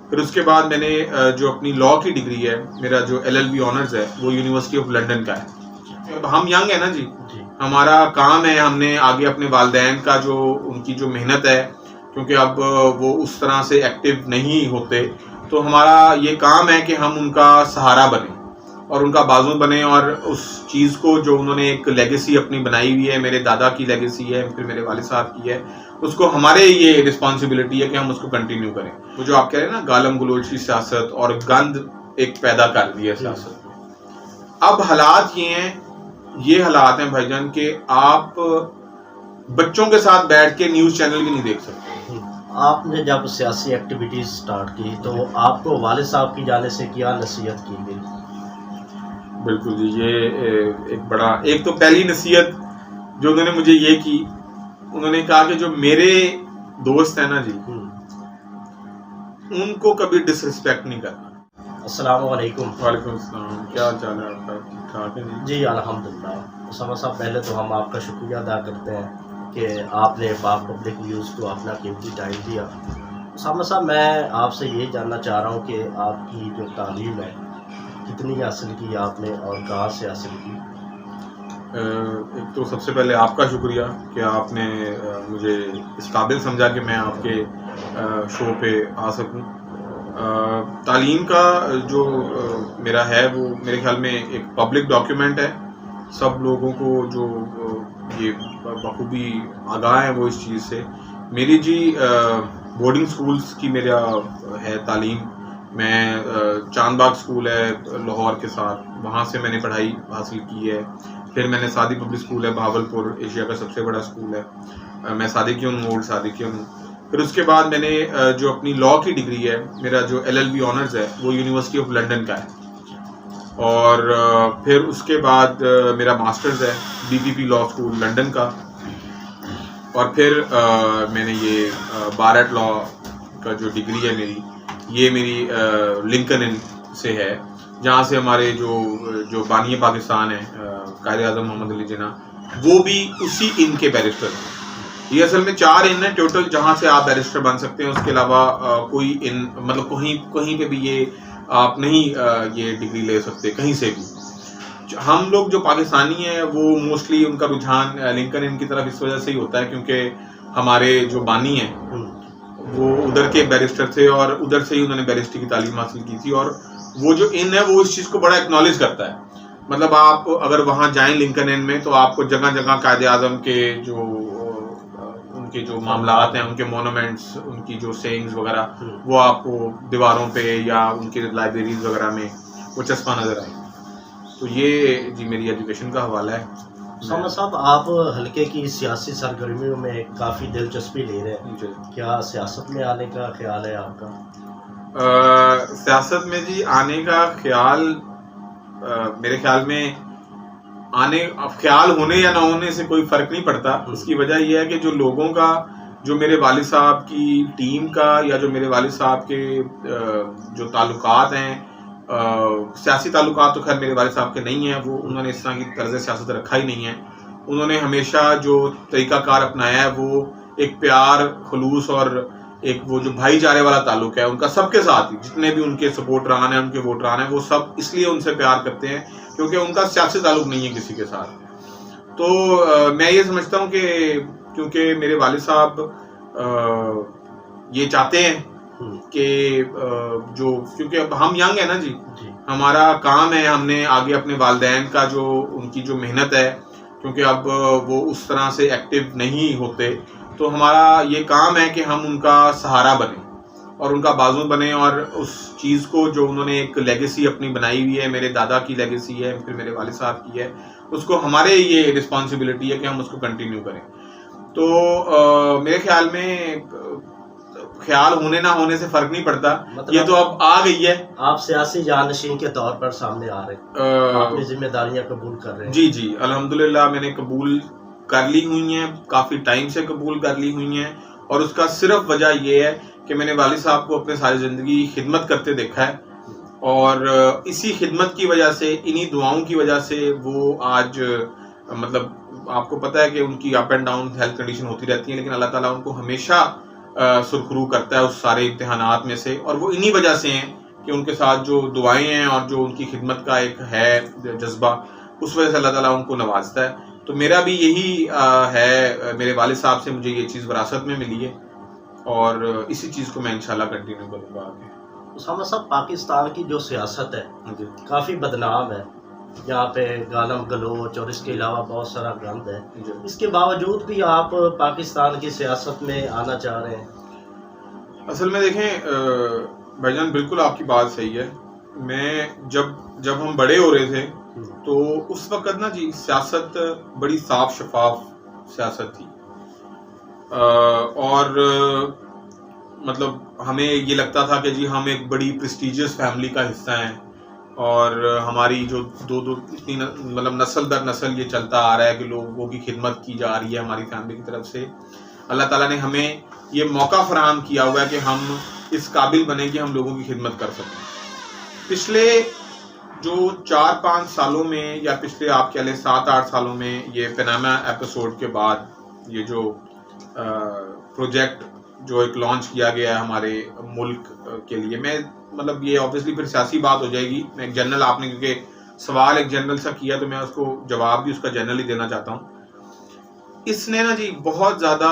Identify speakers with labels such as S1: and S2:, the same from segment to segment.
S1: फिर उसके बाद मैंने जो अपनी लॉ की डिग्री है, मेरा जो LLB ऑनर्स है वो यूनिवर्सिटी ऑफ लंदन का है। अब हम यंग है ना जी, हमारा काम है, हमने आगे अपने वालिदैन का जो उनकी जो मेहनत है, क्योंकि अब वो उस तरह से एक्टिव नहीं होते, तो हमारा ये काम है कि हम उनका सहारा बने और उनका बाजू बने, और उस चीज़ को जो उन्होंने एक लेगेसी अपनी बनाई हुई है, मेरे दादा की लेगेसी है, फिर मेरे वालिद साहब की है, उसको हमारे ये रिस्पॉन्सिबिलिटी है कि हम उसको कंटिन्यू करें। वो जो आप कह रहे हैं ना, गालम गलोच की सियासत और गंद एक पैदा कर दी है सियासत में। अब हालात ये हालात हैं भाईजान कि आप बच्चों के साथ बैठ के न्यूज़ चैनल भी नहीं देख सकते।
S2: आपने जब सियासी एक्टिविटीज स्टार्ट की तो आपको वालिद साहब की जाने से क्या नसीहत की गई?
S1: बिल्कुल जी, ये एक तो पहली नसीहत जो उन्होंने मुझे ये की, उन्होंने कहा कि जो मेरे दोस्त हैं ना जी, उनको कभी डिसरिस्पेक्ट नहीं करना।
S2: अस्सलाम वालेकुम।
S1: वालेकुम अस्सलाम, क्या हाल चाल है आपका? ठीक ठाक है
S2: जी अल्हम्दुलिल्लाह। उसामा साहब, पहले तो हम आपका शुक्रिया अदा करते हैं कि आपने पाक पब्लिक न्यूज़ को अपना कीमती टाइम दिया। उसामा साहब, मैं आपसे ये जानना चाह रहा हूँ कि आपकी जो तालीम है कितनी हासिल की आपने और कहाँ से हासिल की?
S1: एक तो सबसे पहले आपका शुक्रिया कि आपने मुझे इस काबिल समझा कि मैं आपके शो पे आ सकूं। तालीम का जो मेरा है वो मेरे ख्याल में एक पब्लिक डॉक्यूमेंट है। सब लोगों को जो ये बखूबी आगाह है वो इस चीज़ से। मेरी जी बोर्डिंग स्कूल्स की मेरा है तालीम। मैं चांदबाग स्कूल है लाहौर के साथ, वहाँ से मैंने पढ़ाई हासिल की है। फिर मैंने सादी पब्लिक स्कूल है भावलपुर, एशिया का सबसे बड़ा स्कूल है, मैं सादिकियन मोड सादिकियन हूँ। फिर उसके बाद मैंने जो अपनी लॉ की डिग्री है, मेरा जो LLB ऑनर्स है वो यूनिवर्सिटी ऑफ लंदन का है। और फिर उसके बाद मेरा मास्टर्स है BPP लॉ स्कूल लंदन का। और फिर मैंने ये बार एट लॉ का जो डिग्री है ये मेरी लिंकन इन से है, जहाँ से हमारे जो बानी पाकिस्तान है कायदे आज़म मोहम्मद अली जिन्ना, वो भी उसी इन के बैरिस्टर हैं। ये असल में 4 इन है टोटल जहाँ से आप बैरिस्टर बन सकते हैं। उसके अलावा कोई इन मतलब कहीं पे भी ये आप नहीं ये डिग्री ले सकते कहीं से भी। हम लोग जो पाकिस्तानी हैं वो मोस्टली उनका रुझान लिंकन इन की तरफ इस वजह से ही होता है क्योंकि हमारे जो बानी हैं वो उधर के बैरिस्टर थे और उधर से ही उन्होंने बैरिस्टर की तालीम हासिल की थी। और वो जो इन है वो इस चीज़ को बड़ा एक्नॉलेज करता है। मतलब आप अगर वहाँ जाएं लिंकन इन में तो आपको जगह जगह कायदे आज़म के जो उनके जो मामलात हैं, उनके मोनूमेंट्स, उनकी जो सेइंग्स वगैरह वो आपको दीवारों पे या उनके लाइब्रेरीज वगैरह में वो चस्पा नज़र आए। तो ये जी मेरी एजुकेशन का हवाला है।
S2: उसामा साहब, आप हल्के की सियासी सरगर्मियों में काफ़ी दिलचस्पी ले रहे हैं, क्या सियासत में आने का ख्याल है आपका?
S1: सियासत में जी आने का ख्याल मेरे ख्याल में ख्याल होने या ना होने से कोई फ़र्क नहीं पड़ता। उसकी वजह यह है कि जो लोगों का, जो मेरे वालिद साहब की टीम का या जो मेरे वालिद साहब के जो ताल्लुकात हैं, सियासी ताल्लुकात तो खैर मेरे वालिद साहब के नहीं हैं, वो उन्होंने इस तरह की तर्ज़ सियासत रखा ही नहीं है। उन्होंने हमेशा जो तरीक़ाकार अपनाया है वो एक प्यार, खुलूस और एक वो जो भाईचारे वाला ताल्लुक है उनका सबके साथ ही। जितने भी उनके सपोर्टरान हैं, उनके वोटरान हैं, वो सब इसलिए उनसे प्यार करते हैं क्योंकि उनका सियासी ताल्लुक नहीं है किसी के साथ। तो मैं ये समझता हूँ कि क्योंकि मेरे वालिद साहब ये चाहते हैं कि क्योंकि अब हम यंग है ना जी, हमारा काम है, हमने आगे अपने वालिदैन का जो उनकी जो मेहनत है, क्योंकि अब वो उस तरह से एक्टिव नहीं होते, तो हमारा ये काम है कि हम उनका सहारा बने और उनका बाजू बने, और उस चीज़ को जो उन्होंने एक लेगेसी अपनी बनाई हुई है, मेरे दादा की लेगेसी है, फिर मेरे वालिद साहब की है, उसको हमारे ये रिस्पॉन्सिबिलिटी है कि हम उसको कंटिन्यू करें। तो मेरे ख्याल में ख्याल होने ना होने से फर्क नहीं पड़ता, मतलब ये तो अब आ गई है।
S2: आप सियासी जानशीन के तौर पर सामने आ रहे हैं, अपनी जिम्मेदारियां कबूल कर रहे हैं।
S1: जी जी अल्हम्दुलिल्लाह, मैंने कबूल कर ली हुई हैं, काफ़ी टाइम से कबूल कर ली हुई हैं। और उसका सिर्फ वजह ये है कि मैंने वालिद साहब को अपने सारी ज़िंदगी खिदमत करते देखा है, और इसी खिदमत की वजह से, इन्हीं दुआओं की वजह से वो आज मतलब आपको पता है कि उनकी up and down health condition होती रहती है, लेकिन अल्लाह ताला उनको हमेशा सुरखरू करता है उस सारे इम्तिहानात में से, और वो इन्हीं वजह से हैं कि उनके साथ जो दुआएं हैं और जो उनकी खिदमत का एक है जज्बा, उस वजह से अल्लाह ताला उनको नवाजता है। तो मेरा भी यही है, मेरे वालिद साहब से मुझे ये चीज़ विरासत में मिली है और इसी चीज़ को मैं इंशाल्लाह कंटिन्यू करूँगा आगे।
S2: उसामा साहब, पाकिस्तान की जो सियासत है
S1: जी
S2: काफ़ी बदनाम है, यहाँ पे गालम गलोच और इसके अलावा बहुत सारा गंद है।
S1: जी।
S2: इसके बावजूद भी आप पाकिस्तान की सियासत में आना चाह रहे हैं।
S1: असल में देखें भाईजान, बिल्कुल आपकी बात सही है। मैं जब हम बड़े हो रहे थे तो उस वक्त ना जी सियासत बड़ी साफ शफाफ सियासत थी, और मतलब हमें ये लगता था कि जी हम एक बड़ी प्रेस्टिजियस फैमिली का हिस्सा हैं, और हमारी जो दो इतनी मतलब नस्ल दर नस्ल ये चलता आ रहा है कि लोगों की खिदमत की जा रही है हमारी फैमिली की तरफ से। अल्लाह ताला ने हमें ये मौका फराहम किया हुआ है कि हम इस काबिल बने कि हम लोगों की खिदमत कर सकें। पिछले जो 4-5 सालों में, या पिछले आप कह लें 7-8 सालों में, ये पनामा एपिसोड के बाद ये जो प्रोजेक्ट जो एक लॉन्च किया गया है हमारे मुल्क के लिए, मैं मतलब ये ऑब्वियसली फिर सियासी बात हो जाएगी, मैं एक जनरल, आपने क्योंकि सवाल एक जनरल सा किया तो मैं उसको जवाब भी उसका जनरल ही देना चाहता हूँ। इसने ना जी बहुत ज़्यादा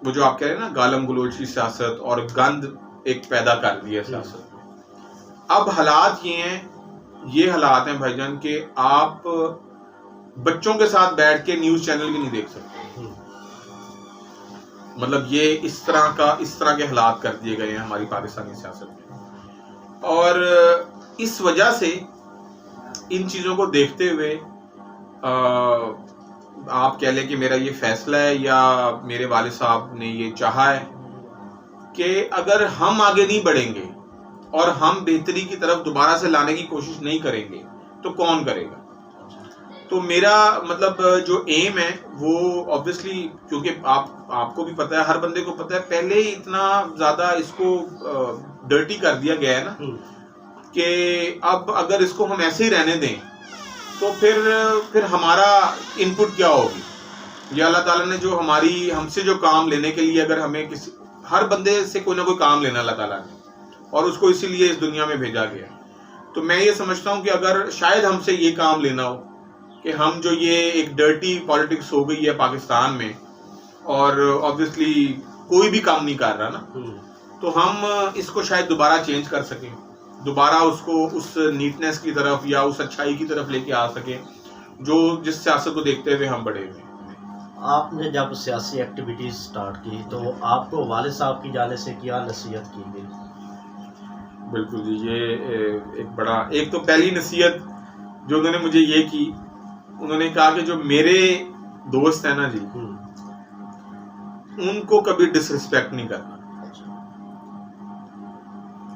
S1: वो जो आप कह रहे हैं ना गालम गलोच की सियासत और गंद एक पैदा कर दिया सियासत में। अब हालात ये हालात हैं भाईजान कि आप बच्चों के साथ बैठ के न्यूज़ चैनल भी नहीं देख सकते। मतलब ये इस तरह के हालात कर दिए गए हैं हमारी पाकिस्तानी सियासत में, और इस वजह से इन चीज़ों को देखते हुए आप कह लें कि मेरा ये फैसला है या मेरे वालिद साहब ने ये चाहा है कि अगर हम आगे नहीं बढ़ेंगे और हम बेहतरी की तरफ दोबारा से लाने की कोशिश नहीं करेंगे तो कौन करेगा। तो मेरा मतलब जो एम है वो ऑब्वियसली, क्योंकि आपको भी पता है, हर बंदे को पता है, पहले ही इतना ज़्यादा इसको डर्टी कर दिया गया है ना कि अब अगर इसको हम ऐसे ही रहने दें तो फिर हमारा इनपुट क्या होगी। या अल्लाह ताला ने जो हमसे जो काम लेने के लिए, अगर हमें हर बंदे से कोई ना कोई काम लेना अल्लाह ताला ने, और उसको इसीलिए इस दुनिया में भेजा गया। तो मैं ये समझता हूँ कि अगर शायद हमसे ये काम लेना हो कि हम जो ये एक डर्टी पॉलिटिक्स हो गई है पाकिस्तान में, और ऑब्वियसली कोई भी काम नहीं कर रहा ना, तो हम इसको शायद दोबारा चेंज कर सकें, दोबारा उसको उस नीटनेस की तरफ या उस अच्छाई की तरफ लेके आ सकें जो जिस सियासत को देखते हुए हम बड़े हुए।
S2: आपने जब सियासी एक्टिविटीज स्टार्ट की तो आपको वालिद साहब की जाने से क्या नसीहत की गई?
S1: बिल्कुल जी, ये एक तो पहली नसीहत जो उन्होंने मुझे ये की, उन्होंने कहा कि जो मेरे दोस्त हैं ना जी, उनको कभी डिसरिस्पेक्ट नहीं करना,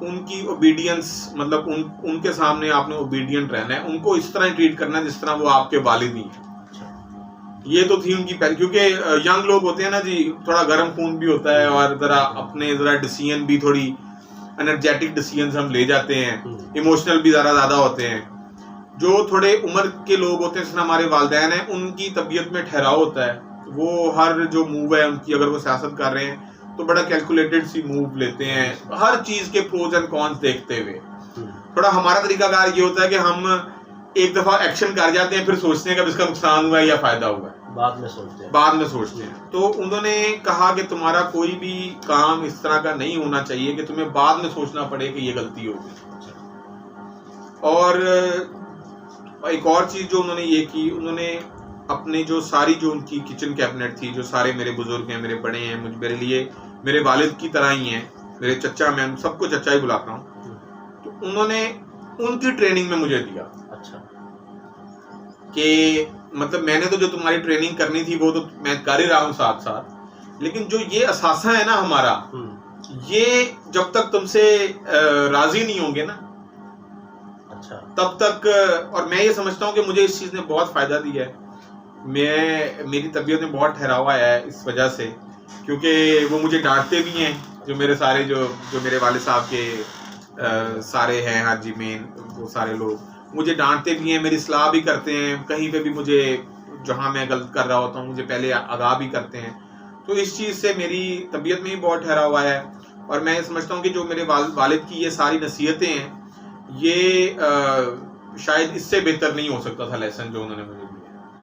S1: उनकी ओबीडियंस, मतलब उनके सामने आपने ओबीडियंट रहना है, उनको इस तरह ट्रीट करना है जिस तरह वो आपके वालिद ही हैं। ये तो थी उनकी पहले, क्योंकि यंग लोग होते हैं ना जी, थोड़ा गर्म खून भी होता है और जरा डिसीजन भी, थोड़ी एनर्जेटिक डिसीजन हम ले जाते हैं, इमोशनल भी ज़्यादा होते हैं। जो थोड़े उम्र के लोग होते हैं, जैसे हमारे वालिदैन हैं, उनकी तबीयत में ठहराव होता है, वो हर जो मूव है उनकी, अगर वो सियासत कर रहे हैं तो बड़ा कैलकुलेटेड सी मूव लेते हैं, हर चीज़ के प्रोज एंड कॉन्स देखते हुए। थोड़ा हमारा तरीकाकार ये होता है कि हम एक दफ़ा एक्शन कर जाते हैं, फिर सोचते हैं कि इसका नुकसान हुआ है या फ़ायदा हुआ है, बाद में सोचते हैं। तो उन्होंने कहा कि तुम्हारा कोई भी काम इस तरह का नहीं होना चाहिए कि तुम्हें बाद में सोचना पड़े कि ये गलती हो गई। और एक और चीज़ जो उन्होंने ये की, उन्होंने अपने जो सारी जो उनकी किचन कैबिनेट थी, जो सारे मेरे बुजुर्ग हैं, मेरे बड़े हैं, मेरे लिए मेरे वालिद की तरह ही हैं, मेरे चचा, मैं सबको चचा ही बुलाता हूँ, तो उन्होंने उनकी ट्रेनिंग में मुझे दिया। अच्छा। कि मतलब मैंने तो जो तुम्हारी ट्रेनिंग करनी थी वो तो मैं कर ही रहा हूँ साथ साथ, लेकिन जो ये असासा है ना हमारा, ये जब तक तुमसे राजी नहीं होंगे ना, अच्छा, तब तक। और मैं ये समझता हूँ कि मुझे इस चीज़ ने बहुत फ़ायदा दिया है। मेरी तबीयत में बहुत ठहराव आया है इस वजह से, क्योंकि वो मुझे डांटते भी हैं, जो मेरे सारे जो मेरे वालिद साहब के सारे हैं हाजी मेन, वो सारे लोग मुझे डांटते भी हैं, मेरी सलाह भी करते हैं, कहीं पे भी मुझे जहाँ मैं गलत कर रहा होता हूँ मुझे पहले आगाह भी करते हैं। तो इस चीज़ से मेरी तबीयत में ही बहुत ठहरा हुआ है, और मैं समझता हूँ कि जो मेरे वालिद की ये सारी नसीहतें हैं, ये शायद इससे बेहतर नहीं हो सकता था लेसन जो उन्होंने मुझे दिया।